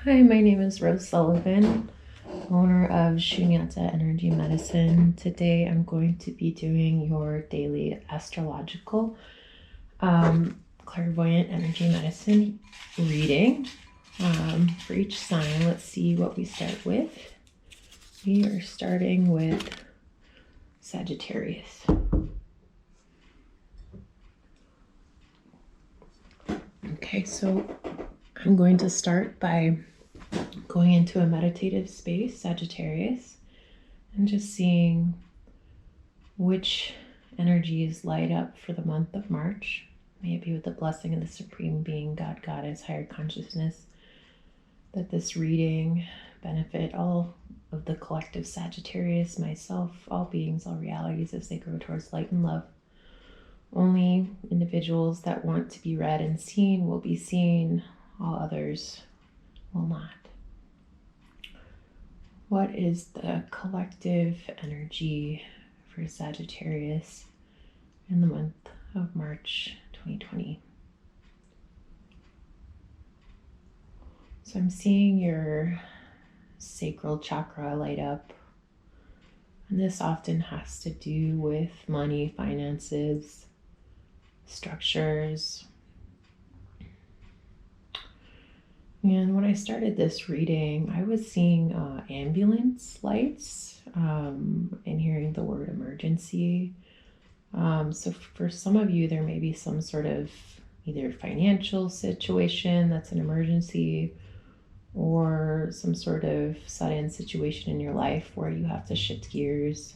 Hi, my name is Rose Sullivan, owner of Shunyata Energy Medicine. Today I'm going to be doing your daily astrological clairvoyant energy medicine reading for each sign. Let's see what we start with. We are starting with Sagittarius. Okay, so I'm going to start by going into a meditative space, Sagittarius, and just seeing which energies light up for the month of March. May it be with the blessing of the Supreme Being, God, Goddess, higher consciousness, that this reading benefit all of the collective Sagittarius, myself, all beings, all realities as they grow towards light and love. Only individuals that want to be read and seen will be seen, all others will not. What is the collective energy for Sagittarius in the month of March 2020? So I'm seeing your sacral chakra light up. And this often has to do with money, finances, structures. And when I started this reading, I was seeing ambulance lights and hearing the word emergency. So for some of you, there may be some sort of either financial situation that's an emergency, or some sort of sudden situation in your life where you have to shift gears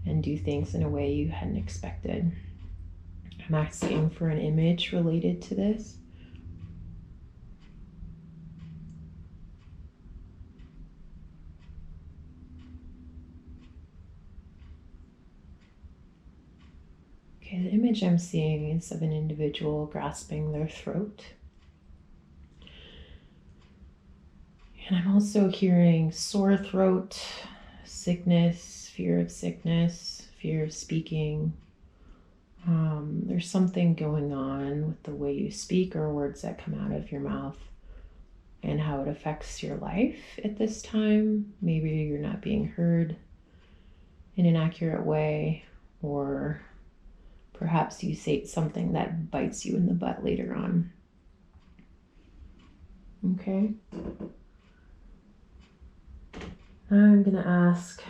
and do things in a way you hadn't expected. I'm asking for an image related to this. Okay, the image I'm seeing is of an individual grasping their throat. And I'm also hearing sore throat, sickness, fear of speaking. There's something going on with the way you speak or words that come out of your mouth and how it affects your life at this time. Maybe you're not being heard in an accurate way, or perhaps you say something that bites you in the butt later on. Okay. I'm going to ask,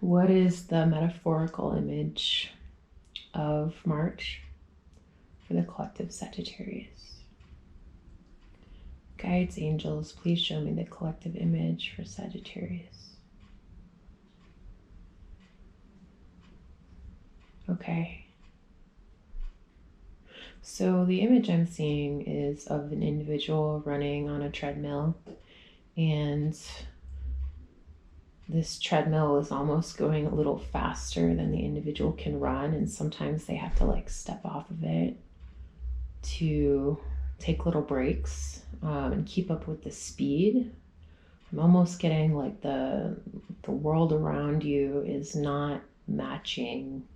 what is the metaphorical image of March for the collective Sagittarius? Guides, angels, please show me the collective image for Sagittarius. Okay. So the image I'm seeing is of an individual running on a treadmill, and this treadmill is almost going a little faster than the individual can run, and sometimes they have to step off of it to take little breaks and keep up with the speed. I'm almost getting the world around you is not matching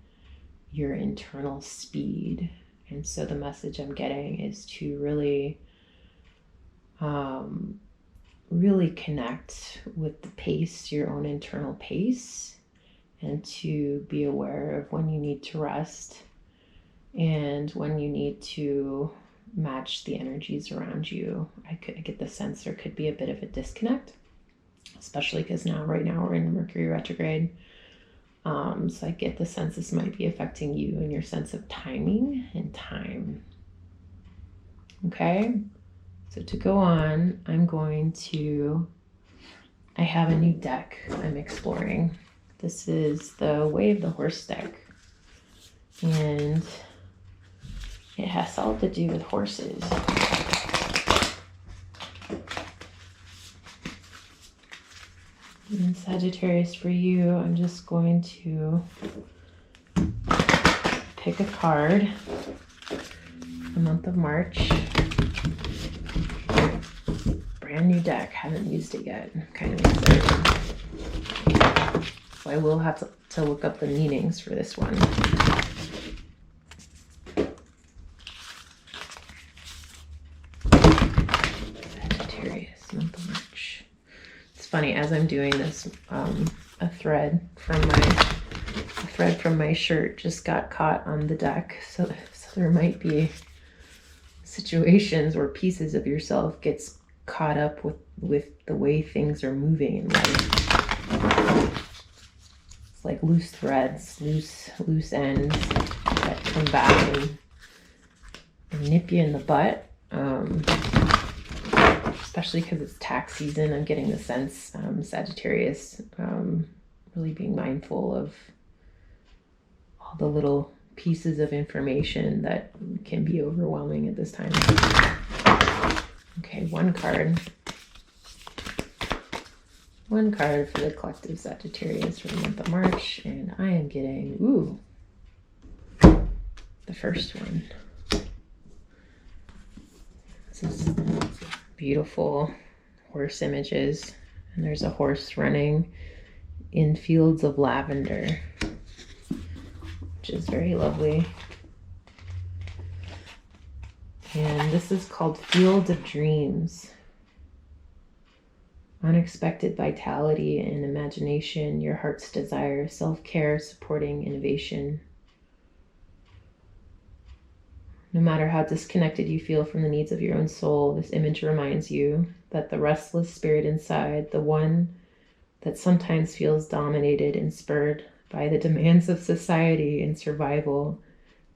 your internal speed. And so the message I'm getting is to really connect with the pace, your own internal pace, and to be aware of when you need to rest and when you need to match the energies around you. I get the sense there could be a bit of a disconnect, especially because right now we're in Mercury retrograde. So I get the sense this might be affecting you and your sense of timing and time. Okay. So to go on, I have a new deck I'm exploring. This is the Way of the Horse deck. And it has all to do with horses. And Sagittarius, for you, I'm just going to pick a card for the month of March. Brand new deck, haven't used it yet. I'm kind of excited. So I will have to look up the meanings for this one. Sagittarius, month funny, as I'm doing this, a thread from my shirt just got caught on the deck. So there might be situations where pieces of yourself gets caught up with the way things are moving in life. It's like loose threads, loose ends that come back and nip you in the butt. Especially because it's tax season. I'm getting the sense, Sagittarius, really being mindful of all the little pieces of information that can be overwhelming at this time. Okay, one card. One card for the collective Sagittarius for the month of March, and I am getting, the first one. This is beautiful horse images, and there's a horse running in fields of lavender, which is very lovely. And this is called Field of Dreams. Unexpected vitality and imagination, your heart's desire, self-care, supporting innovation. No matter how disconnected you feel from the needs of your own soul, this image reminds you that the restless spirit inside, the one that sometimes feels dominated and spurred by the demands of society and survival,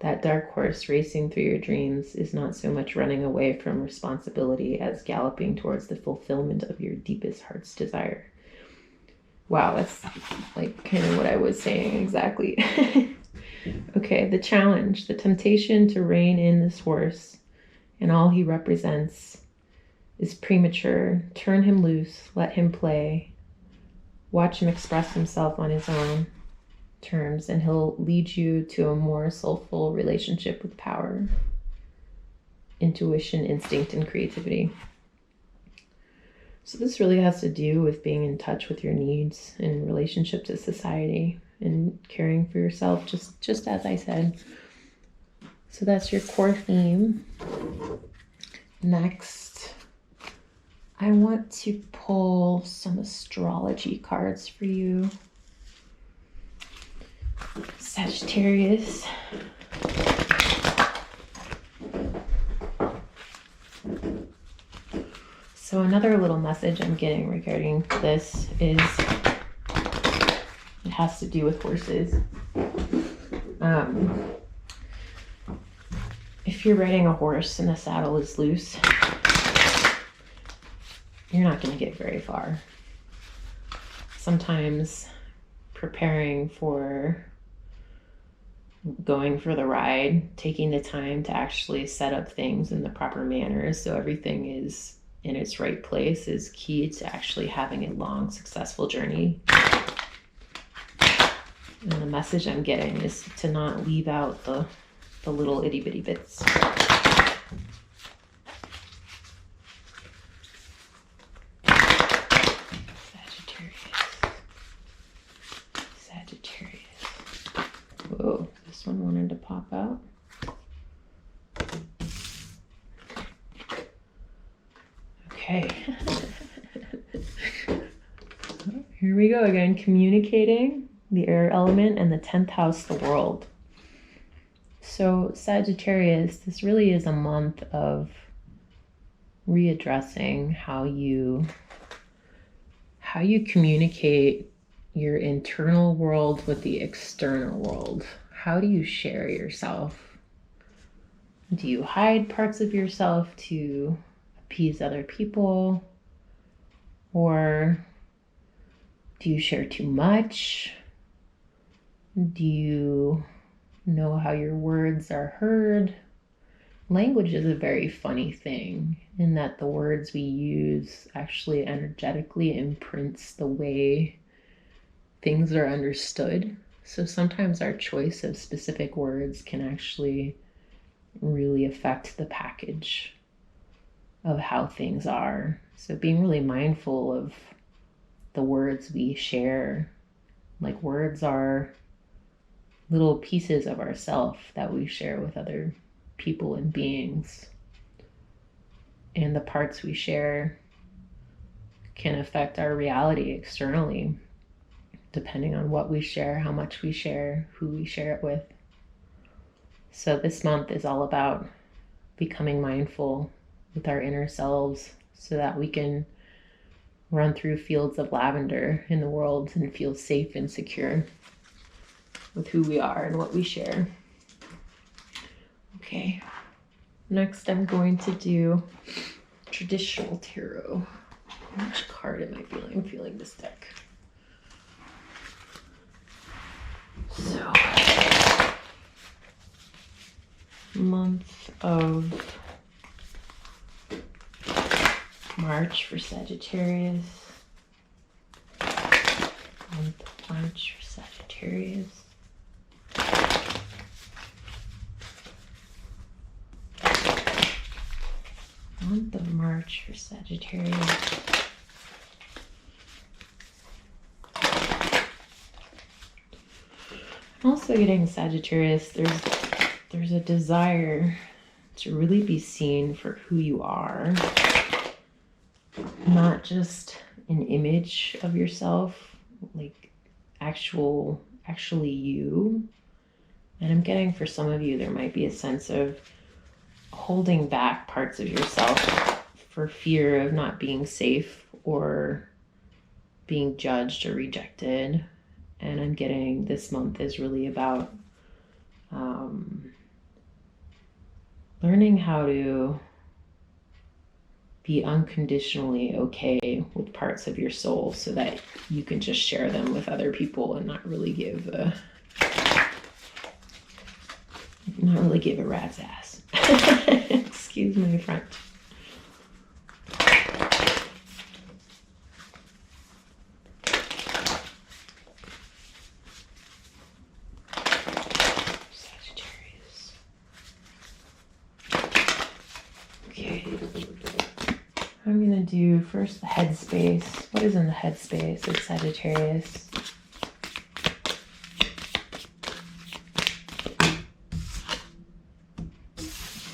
that dark horse racing through your dreams is not so much running away from responsibility as galloping towards the fulfillment of your deepest heart's desire. Wow, that's like kind of what I was saying exactly. Okay, the challenge, the temptation to rein in this horse and all he represents is premature. Turn him loose, let him play. Watch him express himself on his own terms, and he'll lead you to a more soulful relationship with power, intuition, instinct, and creativity. So this really has to do with being in touch with your needs in relationship to society and caring for yourself, just as I said. So that's your core theme. Next, I want to pull some astrology cards for you, Sagittarius. So another little message I'm getting regarding this is it has to do with horses. If you're riding a horse and the saddle is loose, you're not going to get very far. Sometimes preparing for going for the ride, taking the time to actually set up things in the proper manner so everything is in its right place is key to actually having a long, successful journey. And the message I'm getting is to not leave out the little itty bitty bits. Sagittarius. Whoa, this one wanted to pop out. Okay. Here we go again. Communicating, the air element, and the 10th house, the world. So Sagittarius, this really is a month of readdressing how you communicate your internal world with the external world. How do you share yourself? Do you hide parts of yourself to appease other people? Or do you share too much? Do you know how your words are heard? Language is a very funny thing in that the words we use actually energetically imprints the way things are understood. So sometimes our choice of specific words can actually really affect the package of how things are. So being really mindful of the words we share, like words are little pieces of ourself that we share with other people and beings. And the parts we share can affect our reality externally, depending on what we share, how much we share, who we share it with. So this month is all about becoming mindful with our inner selves so that we can run through fields of lavender in the world and feel safe and secure with who we are and what we share. Okay, next I'm going to do traditional tarot. Which card am I feeling? I'm feeling this deck. So, month of March for Sagittarius. Month of March for Sagittarius. Month of March for Sagittarius. I'm also getting Sagittarius, there's a desire to really be seen for who you are, not just an image of yourself, like actually you. And I'm getting, for some of you, there might be a sense of holding back parts of yourself for fear of not being safe or being judged or rejected. And I'm getting this month is really about learning how to be unconditionally okay with parts of your soul so that you can just share them with other people and not really give a rat's ass. Excuse my French. Sagittarius. Okay. I'm gonna do first the headspace. What is in the headspace of Sagittarius?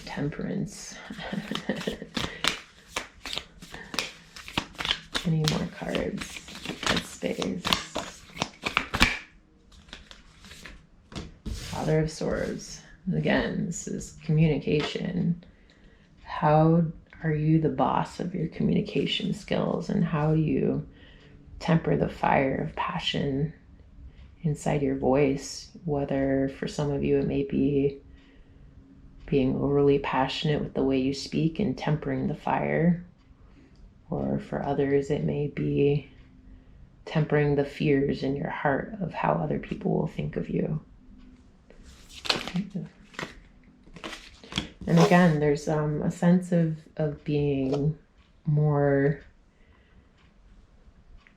Temperance. Any more cards? Headspace. Father of Swords. Again, this is communication. How are you the boss of your communication skills, and how do you temper the fire of passion inside your voice? Whether for some of you it may be being overly passionate with the way you speak and tempering the fire, or for others it may be tempering the fears in your heart of how other people will think of you. And again, there's a sense of being more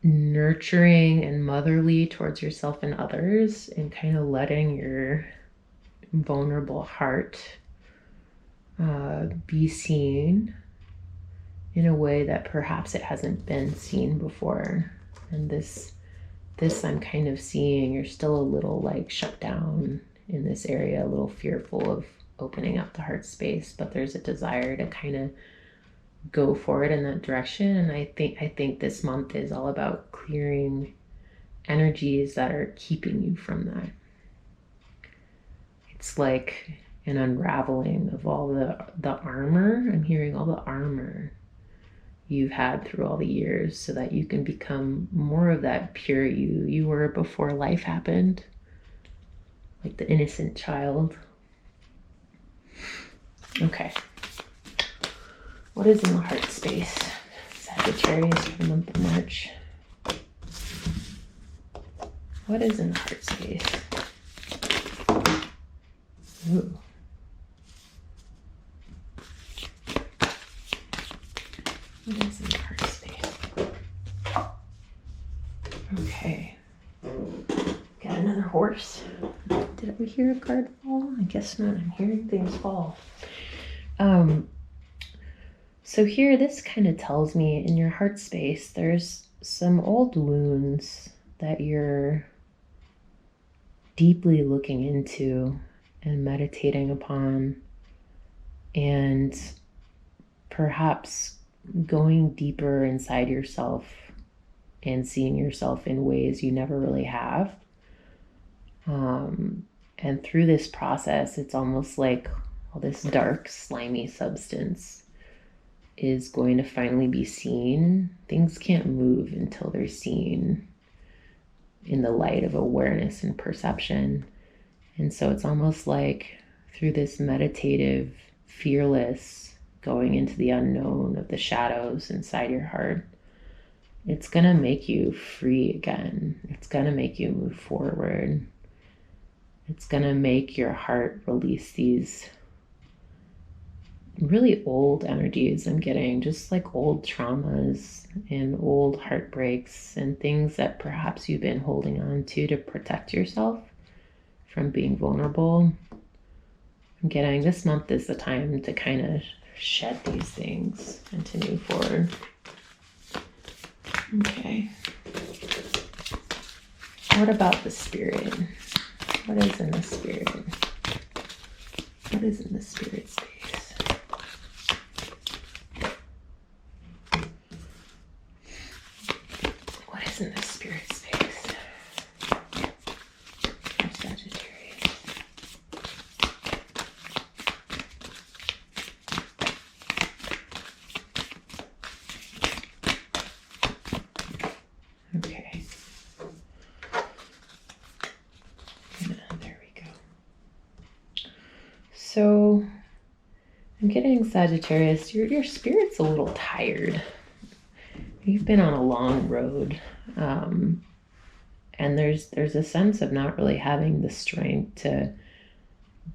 nurturing and motherly towards yourself and others, and kind of letting your vulnerable heart be seen in a way that perhaps it hasn't been seen before. And this I'm kind of seeing you're still a little like shut down in this area, a little fearful of opening up the heart space, but there's a desire to kind of go forward in that direction. And I think this month is all about clearing energies that are keeping you from that. It's like an unraveling of all the armor. I'm hearing all the armor you've had through all the years, so that you can become more of that pure you were before life happened, like the innocent child. Okay. What is in the heart space? Sagittarius for the month of March. What is in the heart space? Ooh. What is in the heart space? Okay. Got another horse. Did we hear a card fall? I guess not. I'm hearing things fall. So here, this kind of tells me in your heart space, there's some old wounds that you're deeply looking into and meditating upon, and perhaps going deeper inside yourself and seeing yourself in ways you never really have. And through this process, it's almost like all this dark, slimy substance is going to finally be seen. Things can't move until they're seen in the light of awareness and perception. And so it's almost like through this meditative, fearless going into the unknown of the shadows inside your heart, it's going to make you free again. It's going to make you move forward. It's going to make your heart release these really old energies I'm getting, just like old traumas and old heartbreaks and things that perhaps you've been holding on to protect yourself from being vulnerable. I'm getting this month is the time to kind of shed these things and to move forward. Okay. What about the spirit? What is in the spirit? What is in the spirit space? What is in the spirit space for Sagittarius? Okay. There we go. So I'm getting Sagittarius, your spirit's a little tired. You've been on a long road. And there's a sense of not really having the strength to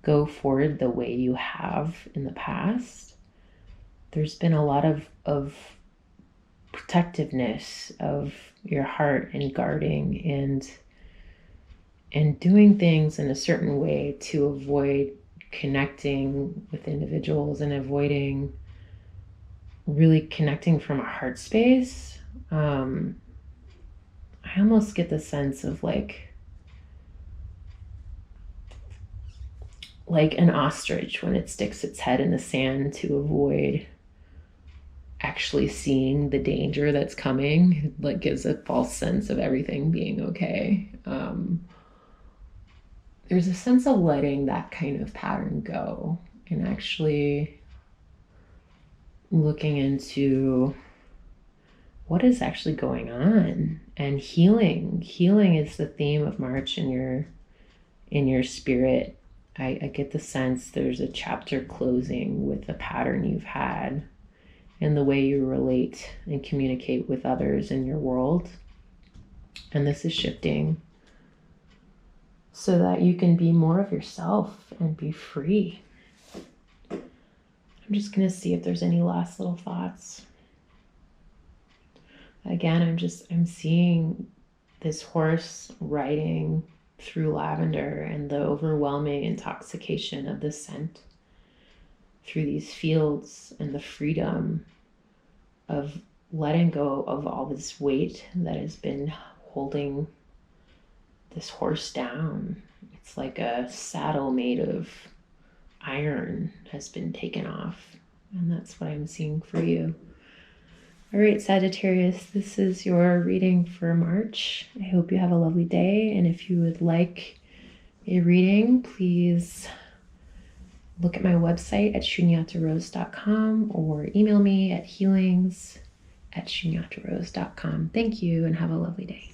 go forward the way you have in the past. There's been a lot of protectiveness of your heart and guarding and doing things in a certain way to avoid connecting with individuals and avoiding really connecting from a heart space. I almost get the sense of like an ostrich when it sticks its head in the sand to avoid actually seeing the danger that's coming. It like gives a false sense of everything being okay. There's a sense of letting that kind of pattern go and actually looking into what is actually going on and healing. Healing is the theme of March in your spirit. I get the sense there's a chapter closing with the pattern you've had and the way you relate and communicate with others in your world. And this is shifting so that you can be more of yourself and be free. I'm just going to see if there's any last little thoughts. Again, I'm seeing this horse riding through lavender and the overwhelming intoxication of the scent through these fields and the freedom of letting go of all this weight that has been holding this horse down. It's like a saddle made of iron has been taken off, and that's what I'm seeing for you. All right, Sagittarius, this is your reading for March. I hope you have a lovely day, and if you would like a reading, please look at my website at shunyatarose.com or email me at healings@shunyatarose.com. Thank you and have a lovely day.